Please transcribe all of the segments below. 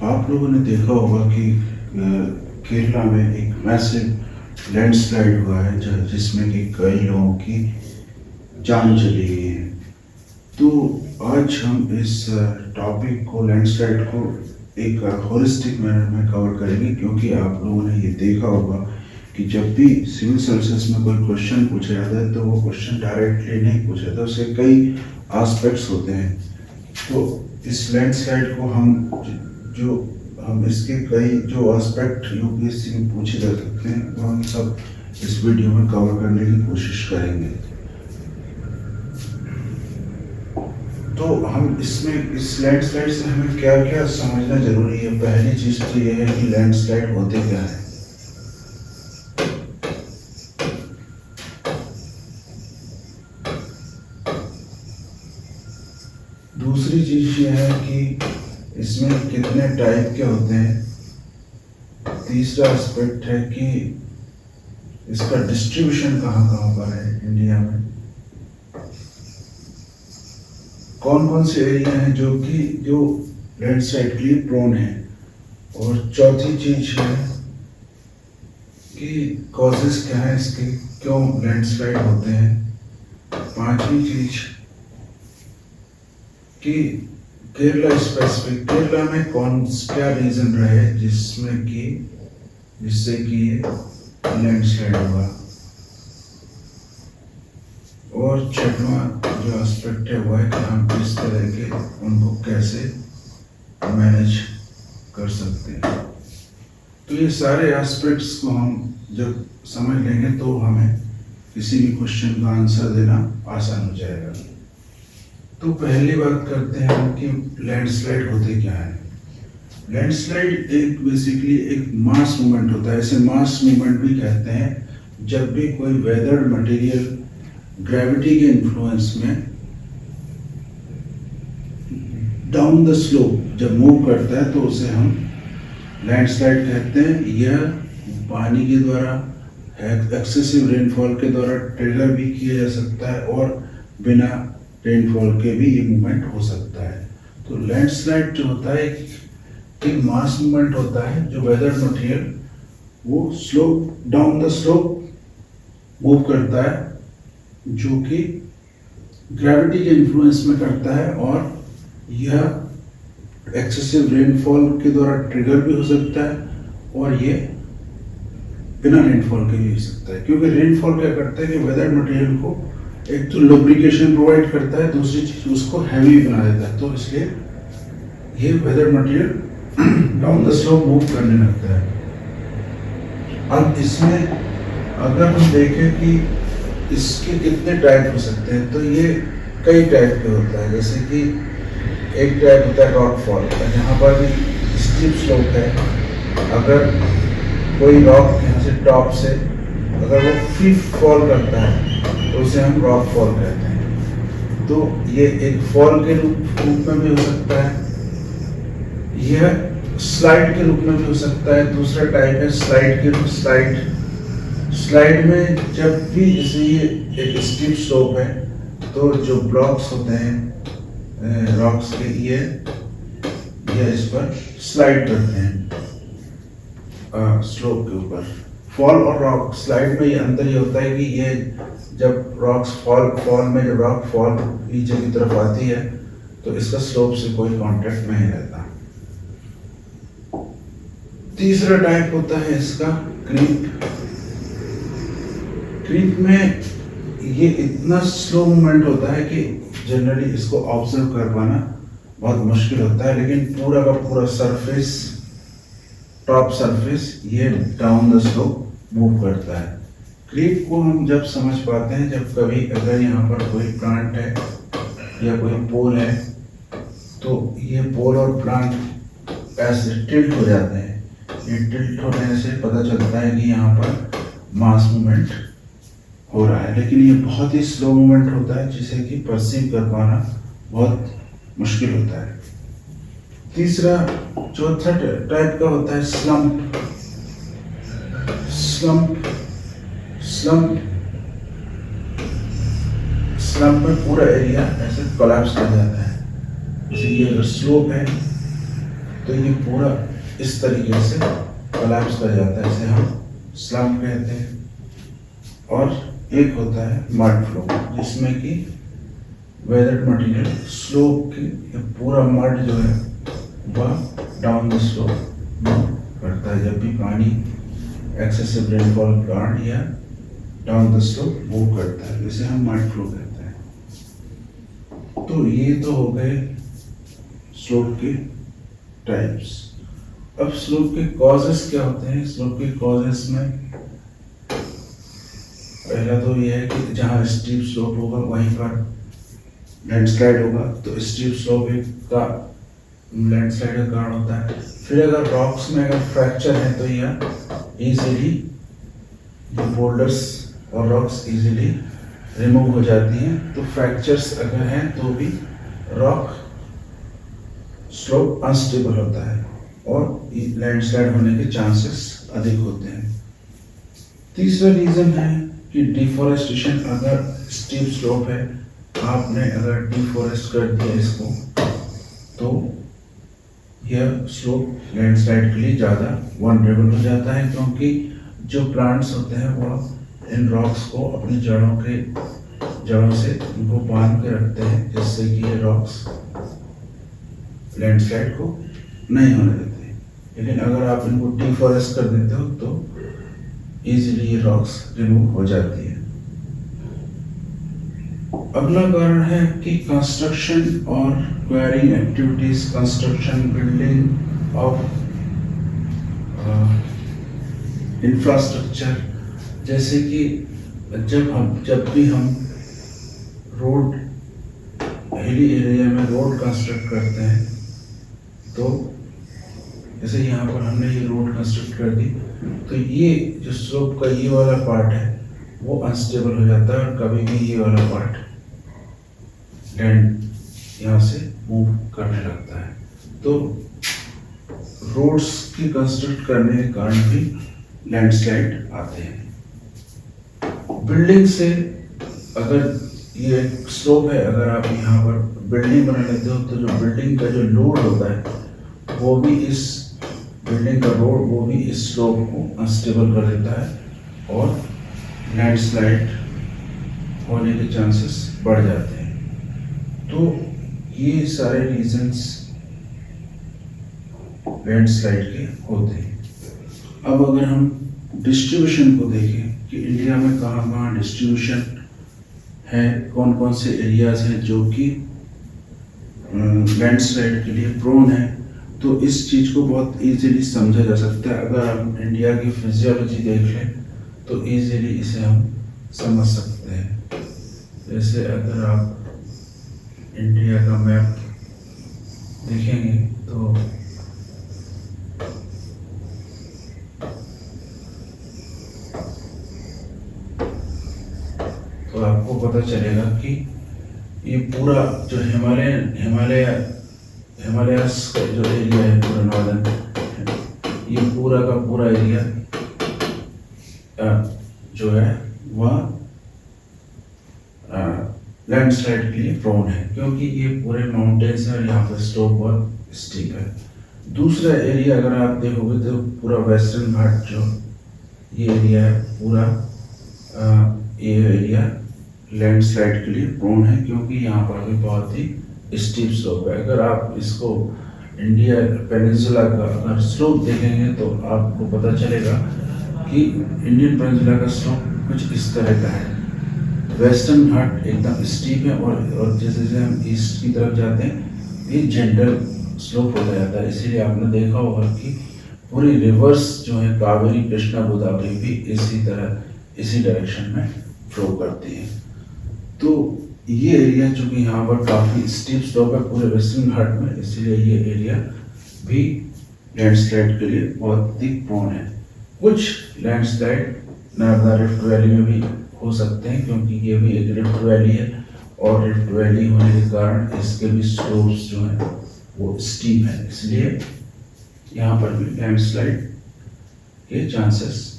आप लोगों ने देखा होगा कि केरला में एक मैसिव लैंडस्लाइड हुआ है जिसमें कि कई लोगों की जान चली गई है। तो आज हम इस टॉपिक को, लैंडस्लाइड को एक होलिस्टिक मैनर में कवर करेंगे, क्योंकि आप लोगों ने ये देखा होगा कि जब भी सिविल सर्विसेज में कोई क्वेश्चन पूछा जाता है तो वो क्वेश्चन डायरेक्टली नहीं पूछा जाता, उसके कई एस्पेक्ट्स होते हैं। तो इस लैंडस्लाइड को हम इसके कई जो एस्पेक्ट यूपीएससी में पूछे जा सकते हैं वो हम सब इस वीडियो में कवर करने की कोशिश करेंगे। तो हम इसमें इस लैंडस्लाइड से हमें क्या क्या समझना जरूरी है। पहली चीज तो यह है कि लैंडस्लाइड होते क्या है। दूसरी चीज यह है कि इसमें कितने टाइप के होते हैं। तीसरा एस्पेक्ट है कि इसका डिस्ट्रीब्यूशन कहाँ कहाँ पर है इंडिया में, कौन कौन से एरिया हैं जो लैंडस्लाइड के लिए प्रोन है। और चौथी चीज है कि कॉजेस क्या है इसके, क्यों लैंडस्लाइड होते हैं। पांचवी चीज कि केरला स्पेसिफिक, केरला में क्या रीजन रहे जिससे कि ये लैंडस्लाइड हुआ। और छठवां जो एस्पेक्ट है वो है कि हम किस तरह के उनको कैसे मैनेज कर सकते हैं। तो ये सारे एस्पेक्ट्स को हम जब समझ लेंगे तो हमें किसी भी क्वेश्चन का आंसर देना आसान हो जाएगा। तो पहली बात करते हैं हम कि लैंडस्लाइड होते क्या है। लैंडस्लाइड बेसिकली एक मास मूवमेंट होता है, इसे मास मूवमेंट भी कहते हैं। जब भी कोई वेदर मटेरियल ग्रेविटी के इन्फ्लुएंस में डाउन द स्लोप जब मूव करता है तो उसे हम लैंडस्लाइड कहते हैं। यह पानी के द्वारा, एक्सेसिव रेनफॉल के द्वारा ट्रिगर भी किया जा सकता है और बिना रेनफॉल के भी ये मूवमेंट हो सकता है। तो लैंडस्लाइड जो होता है कि मास मूवमेंट होता है, जो वेदर मटेरियल वो slope down the slope move करता है, जो कि ग्रेविटी के इन्फ्लुएंस में करता है। और यह एक्सेसिव रेनफॉल के द्वारा ट्रिगर भी हो सकता है और ये बिना रेनफॉल के भी हो सकता है। क्योंकि रेनफॉल क्या करता है कि वेदर मटेरियल को एक तो लुब्रिकेशन प्रोवाइड करता है, दूसरी चीज उसको हैवी बना देता है। तो इसलिए ये weather material down the slope move करने लगता है। अब इसमें अगर हम देखें कि इसके कितने टाइप हो सकते हैं, तो ये कई टाइप के होता है। जैसे कि एक टाइप होता है रॉक फॉल, जहाँ पर भी स्टीप स्लोप है। अगर कोई रॉक यहाँ से टॉप से अगर वो फ्री फॉल करता है तो उसे हम रॉक फॉल कहते हैं। तो ये एक फॉल के रूप में भी हो सकता है, यह स्लाइड के रूप में भी हो सकता है। दूसरा टाइप है स्लाइड के रूप। स्लाइड में जब भी जैसे ये एक स्टीप स्लोप है तो जो ब्लॉक्स होते हैं रॉक्स के, ये इस पर स्लाइड करते हैं स्लोप के ऊपर। फॉल और रॉक स्लाइड में ये अंतर ये होता है कि ये जब रॉक्स फॉल में जब रॉक फॉल नीचे की तरफ आती है तो इसका स्लोप से कोई कांटेक्ट नहीं रहता। तीसरा टाइप होता है इसका क्रीप। क्रीप में ये इतना स्लो मूवमेंट होता है कि जनरली इसको ऑब्जर्व कर पाना बहुत मुश्किल होता है, लेकिन पूरा का पूरा सरफेस, टॉप सरफेस ये डाउन द स्लोप मूव करता है। क्रीप को हम जब समझ पाते हैं जब कभी अगर यहाँ पर कोई प्लांट है या कोई पोल है तो ये पोल और प्लांट ऐसे टिल्ट हो जाते हैं। ये टिल्ट होने से पता चलता है कि यहाँ पर मास मूवमेंट हो रहा है, लेकिन ये बहुत ही स्लो मूवमेंट होता है जिसे कि परसीव कर पाना बहुत मुश्किल होता है। तीसरा चौथा टाइप का होता है स्लम्प। स्लम्प में पूरा एरिया ऐसे कोलैप्स कर जाता है। जैसे ये अगर स्लोप है तो ये पूरा इस तरीके से कोलैप्स कर जाता है, इसे हम स्लम्प कहते हैं। और एक होता है मड फ्लो, जिसमें कि वेदर्ड मटेरियल स्लोप की पूरा मड जो है वह डाउन द स्लोप मूव करता है। जब भी पानी एक्सेसिव रेनफॉल के कारण या डाउन द स्लोप मूव करता है, जिसे हम मड फ्लो कहते हैं। तो ये तो हो गए स्लोप के टाइप्स। अब स्लोप के कॉजेस क्या होते हैं? स्लोप के कॉजेस में पहला तो यह है कि जहाँ स्टीप स्लोप होगा वहीं पर लैंडस्लाइड होगा, तो स्टीप स्लोप का लैंडस्लाइड का कारण होता है। फिर अगर रॉक्स में अगर फ्रैक्चर है तो यह इजीली, ये बोल्डर्स और रॉक्स इजीली रिमूव हो जाती हैं। तो फ्रैक्चर्स अगर हैं तो भी रॉक स्लोप अनस्टेबल होता है और लैंडस्लाइड होने के चांसेस अधिक होते हैं। तीसरा रीजन है कि डिफॉरेस्टेशन। अगर स्टीप स्लोप है, आपने अगर डिफॉरेस्ट कर दिया इसको, तो यह स्लोप लैंडस्लाइड के लिए ज़्यादा वनरेबल हो जाता है, क्योंकि जो प्लांट्स होते हैं वह इन रॉक्स को अपनी जड़ों से उनको बांध के रखते हैं, जिससे कि ये रॉक्स लैंडस्लाइड को नहीं होने देते। लेकिन अगर आप इनको डिफॉरेस्ट कर देते हो तो इजीली ये रॉक्स रिमूव हो जाती है। अगला कारण है कि कंस्ट्रक्शन और enquiring activities, construction, building of infrastructure. जैसे कि जब भी हम रोड, हिली एरिया में रोड कंस्ट्रक्ट करते हैं, तो जैसे यहाँ पर हमने ये रोड कंस्ट्रक्ट कर दी, तो ये जो स्लोप का ये वाला पार्ट है वो अनस्टेबल हो जाता है और कभी भी ये वाला पार्ट लैंड यहाँ से मूव करने लगता है। तो रोड्स की कंस्ट्रक्ट करने के कारण भी लैंडस्लाइड आते हैं। बिल्डिंग से अगर ये एक स्लोप है, अगर आप यहाँ पर बिल्डिंग बना लेते हो तो जो बिल्डिंग का जो लोड होता है वो भी इस बिल्डिंग का लोड वो भी इस स्लोप को अनस्टेबल कर देता है और लैंडस्लाइड होने के चांसेस बढ़ जाते हैं। तो ये सारे रीजंस लैंडस्लाइड के होते हैं। अब अगर हम डिस्ट्रीब्यूशन को देखें कि इंडिया में कहाँ कहाँ डिस्ट्रीब्यूशन है, कौन कौन से एरियाज हैं जो कि लैंडस्लाइड के लिए प्रोन है, तो इस चीज़ को बहुत इजीली समझा जा सकता है। अगर हम इंडिया की फिजियोलॉजी देख लें तो इजीली इसे हम समझ सकते हैं। जैसे अगर आप इंडिया का मैप देखेंगे तो आपको पता चलेगा कि ये पूरा जो हिमालयस का जो एरिया है, पूरा नॉर्दर्न, ये पूरा का पूरा एरिया जो है वह लैंडस्लाइड के लिए प्रोन है, क्योंकि ये पूरे माउंटेन्स हैं और यहाँ पर स्लोप बहुत स्टीप है। दूसरा एरिया अगर आप देखोगे तो पूरा वेस्टर्न घाट जो ये एरिया है, पूरा ये एरिया लैंडस्लाइड के लिए प्रोन है, क्योंकि यहाँ पर भी बहुत ही स्टीप स्लोप है। अगर आप इसको इंडिया पेनिनसुला का अगर स्लोप देखेंगे तो आपको पता चलेगा कि इंडियन पेनिनसुला का स्लोप कुछ इस तरह का है। वेस्टर्न घाट एकदम स्टीप है और जैसे जैसे हम ईस्ट की तरफ जाते हैं ये जेंटल स्लोप होता जाता है। इसीलिए आपने देखा होगा कि पूरी रिवर्स जो है कावेरी, कृष्णा, गोदावरी भी इसी डायरेक्शन में फ्लो करती है। तो ये एरिया चूंकि यहाँ पर काफ़ी स्टीप स्लोप है पूरे वेस्टर्न घाट में, इसलिए ये एरिया भी लैंडस्लाइड के लिए बहुत ही प्रोन है। कुछ लैंडस्लाइड नर्मदा रिफ्ट वैली में भी हो सकते हैं, क्योंकि ये भी एक रिफ्ट वैली है और रिफ्ट वैली होने के कारण इसके भी स्लोप्स जो हैं वो स्टीप है, इसलिए यहाँ पर भी लैंडस्लाइड के चांसेस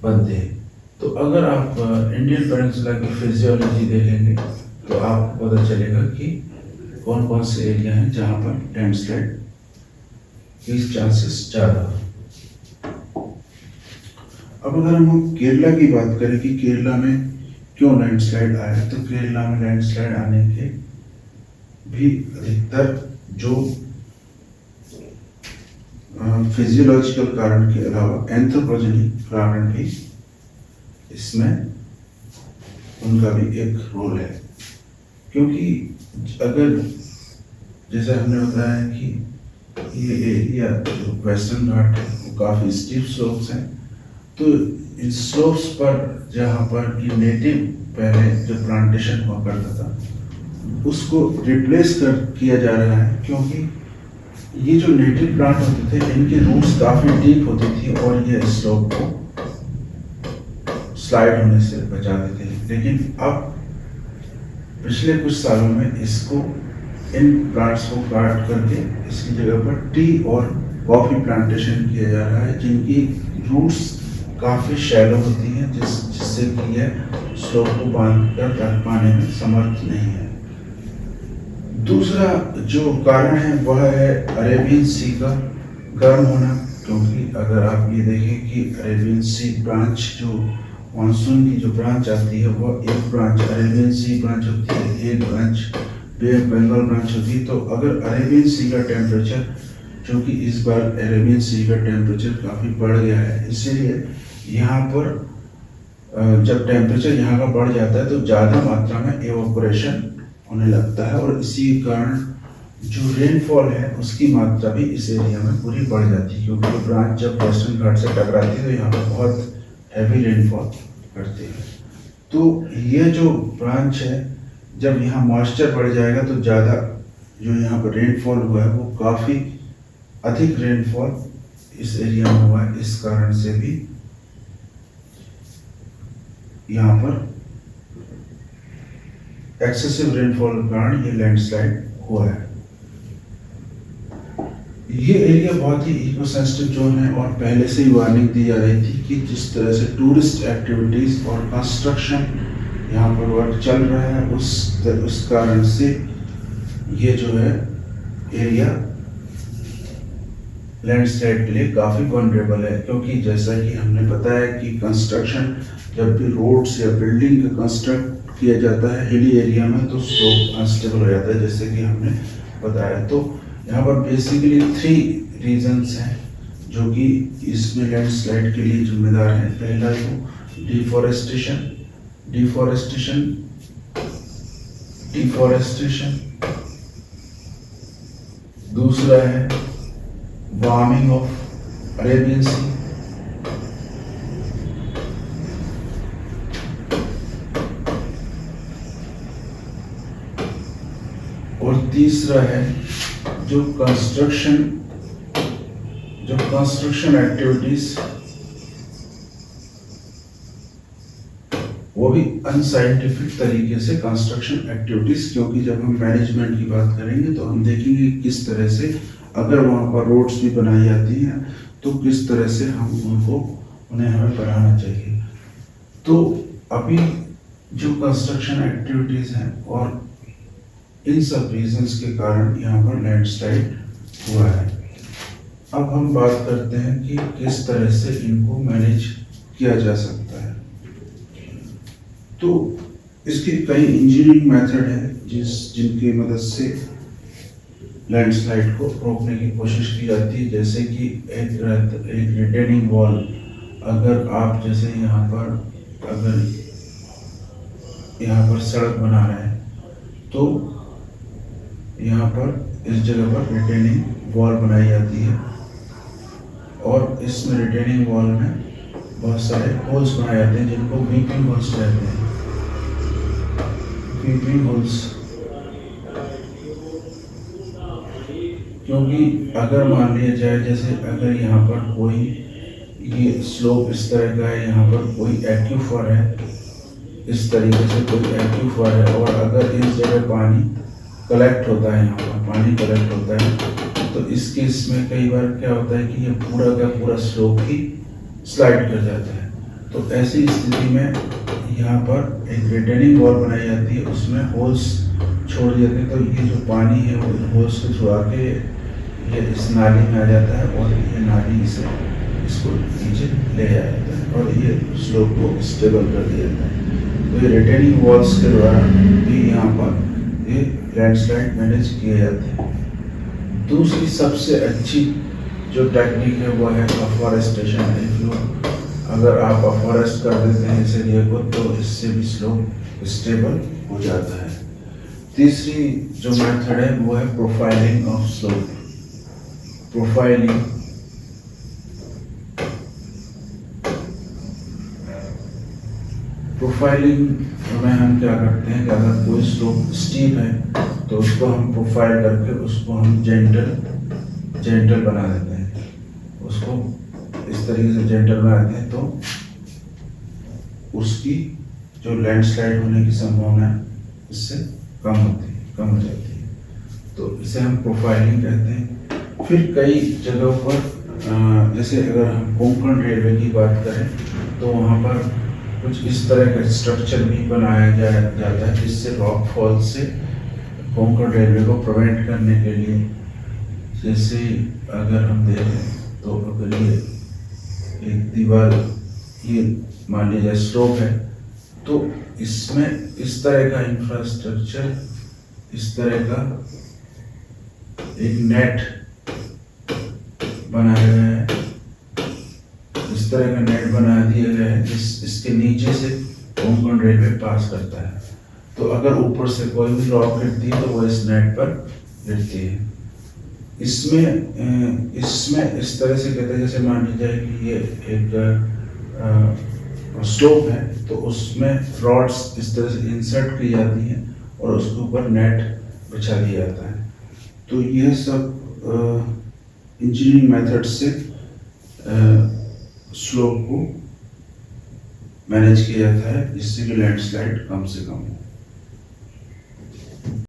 बनते हैं। तो अगर आप इंडियन पेनिनसुला की फिजियोलॉजी देखेंगे तो आपको पता चलेगा कि कौन कौन से एरिया हैं जहाँ पर लैंडस्लाइड के चांसेस ज़्यादा। अब अगर हम केरला की बात करें कि केरला में क्यों लैंडस्लाइड आया, तो केरला में लैंडस्लाइड आने के भी अधिकतर जो फिजियोलॉजिकल कारण के अलावा एंथ्रोपोजेनिक कारण भी इसमें उनका भी एक रोल है। क्योंकि अगर जैसे हमने बताया कि ये एरिया जो वेस्टर्न घाट है वो काफ़ी स्टीप स्लोप्स हैं, तो इन स्लोप्स पर जहाँ पर कि नेटिव पहले जो प्लांटेशन हुआ करता था उसको रिप्लेस किया जा रहा है, क्योंकि ये जो नेटिव प्लांट होते थे इनके रूट्स काफ़ी डीप होती थी और ये स्लोप को स्लाइड होने से बचा देते हैं। लेकिन अब पिछले कुछ सालों में इसको इन प्लांट्स को काट करके इसकी जगह पर टी और कॉफी प्लांटेशन किया जा रहा है, जिनकी रूट्स काफ़ी शैलो होती हैं, जिससे कि यह स्लोप को बांध कर रख पाने में समर्थ नहीं है। दूसरा जो कारण है वह है अरेबियन सी का गर्म होना, क्योंकि अगर आप ये देखें कि अरेबियन सी ब्रांच जो मानसून की जो ब्रांच आती है वह एक ब्रांच अरेबियन सी ब्रांच होती है, एक branch Bay of Bengal branch होती है। तो अगर अरेबियन सी का टेम्परेचर, जो कि इस बार अरेबियन सी का टेम्परेचर काफ़ी बढ़ गया है, इसीलिए यहाँ पर जब टेम्परेचर यहाँ का बढ़ जाता है तो ज़्यादा मात्रा में एवापोरेशन होने लगता है और इसी कारण जो रेनफॉल है उसकी मात्रा भी इस एरिया में पूरी बढ़ जाती है, क्योंकि ब्रांच जब वेस्टर्न घाट से टकराती है तो यहाँ पर बहुत हैवी रेनफॉल करती है। तो ये जो ब्रांच है, जब यहाँ मॉइस्चर बढ़ जाएगा तो ज़्यादा जो यहाँ पर रेनफॉल हुआ है वो काफ़ी अधिक रेनफॉल इस एरिया में हुआ है, इस कारण से भी यहाँ पर एक्सेसिव रेनफॉल के कारण ये लैंडस्लाइड हुआ है। ये एरिया बहुत ही इको सेंसिटिव जोन है और पहले से ही वार्निंग दी जा रही थी कि जिस तरह से टूरिस्ट एक्टिविटीज और कंस्ट्रक्शन यहाँ पर वर्क चल रहा है उस कारण से ये जो है एरिया लैंडस्लाइड के लिए काफ़ी वनरेबल है। क्योंकि जैसा कि हमने बताया कि कंस्ट्रक्शन जब भी रोड्स या बिल्डिंग का कंस्ट्रक्ट किया जाता है हिली एरिया में तो स्लोप अनस्टेबल हो जाता है, जैसे कि हमने बताया। तो यहाँ पर बेसिकली 3 रीजंस हैं जो कि इसमें लैंडस्लाइड के लिए जिम्मेदार हैं। पहला तो डिफॉरेस्टेशन, दूसरा है वार्मिंग ऑफ अरेबियन सी, और तीसरा है जो कंस्ट्रक्शन एक्टिविटीज वो भी अनसाइंटिफिक तरीके से कंस्ट्रक्शन एक्टिविटीज, क्योंकि जब हम मैनेजमेंट की बात करेंगे तो हम देखेंगे किस तरह से अगर वहाँ पर रोड्स भी बनाई जाती हैं तो किस तरह से उन्हें हमें बनाना चाहिए। तो अभी जो कंस्ट्रक्शन एक्टिविटीज हैं और इन सब रीजंस के कारण यहाँ पर लैंडस्लाइड हुआ है। अब हम बात करते हैं कि किस तरह से इनको मैनेज किया जा सकता है। तो इसके कई इंजीनियरिंग मेथड हैं जिनकी मदद से लैंडस्लाइड को रोकने की कोशिश की जाती है, जैसे कि एक रिटेनिंग वॉल। अगर आप जैसे यहाँ पर सड़क बना रहे हैं तो यहाँ पर इस जगह पर रिटेनिंग वॉल बनाई जाती है और इसमें रिटेनिंग वॉल में बहुत सारे होल्स बनाए जाते हैं जिनको वीपिंग होल्स कहते हैं। वीपिंग होल्स क्योंकि अगर मान लिया जाए जैसे अगर यहाँ पर कोई ये स्लोप इस तरह का है, यहाँ पर कोई एक्यूफर है, इस तरीके से कोई एक्यूफर है और अगर इस जगह पानी कलेक्ट होता है, यहाँ पर पानी कलेक्ट होता है तो इस केस में कई बार क्या होता है कि ये पूरा का पूरा स्लोप ही स्लाइड कर जाता है। तो ऐसी स्थिति में यहाँ पर एक रिटेनिंग वॉल बनाई जाती है, उसमें होल्स छोड़ दिए जाते हैं। तो ये जो पानी है वो होल्स को छुड़ा के ये इस नाली में आ जाता है और ये नाली से इसको नीचे ले जाता है और ये स्लोप को स्टेबल कर दिया जाता है। तो ये रिटेनिंग वॉल्स के द्वारा भी यहाँ पर ये लैंडस्लाइड मैनेज किए जाते हैं। दूसरी सबसे अच्छी जो टेक्निक है वो है अफॉरेस्टेशन। अगर आप अफॉरेस्ट कर देते हैं इस एरिया को तो इससे भी स्लोप स्टेबल हो जाता है। तीसरी जो मेथड है वो है प्रोफाइलिंग ऑफ स्लोप। प्रोफाइलिंग में हम क्या करते हैं कि अगर कोई स्लोप स्टीप है तो उसको हम प्रोफाइल करके उसको हम जेंटल बना देते हैं। उसको इस तरीके से जेंटल बनाते हैं तो उसकी जो लैंडस्लाइड होने की संभावना है इससे कम हो जाती है। तो इसे हम प्रोफाइलिंग कहते हैं। फिर कई जगहों पर जैसे अगर हम कोंकण रेलवे की बात करें तो वहाँ पर कुछ इस तरह का स्ट्रक्चर भी बनाया जाता है जिससे रॉक फॉल से कोंकण रेलवे को प्रिवेंट करने के लिए। जैसे अगर हम देखें तो अगर ये एक दीवार ये मान लीजिए स्लोप है तो इसमें इस तरह का इंफ्रास्ट्रक्चर, इस तरह का एक नेट बनाया गया है, इस तरह का नेट बना दिया गया है इसके नीचे से कोंकण रेलवे पास करता है। तो अगर ऊपर से कोई भी रॉक गिरती है तो वो इस नेट पर गिरती है। इसमें इस तरह से कहते हैं जैसे मान लीजिए कि ये एक स्लोप है तो उसमें रॉड्स इस तरह से इंसर्ट की जाती हैं और उसके ऊपर नेट बिछा दिया जाता है। तो यह सब इंजीनियरिंग मेथड से स्लोप को मैनेज किया जाता है जिससे कि लैंडस्लाइड कम से कम हो।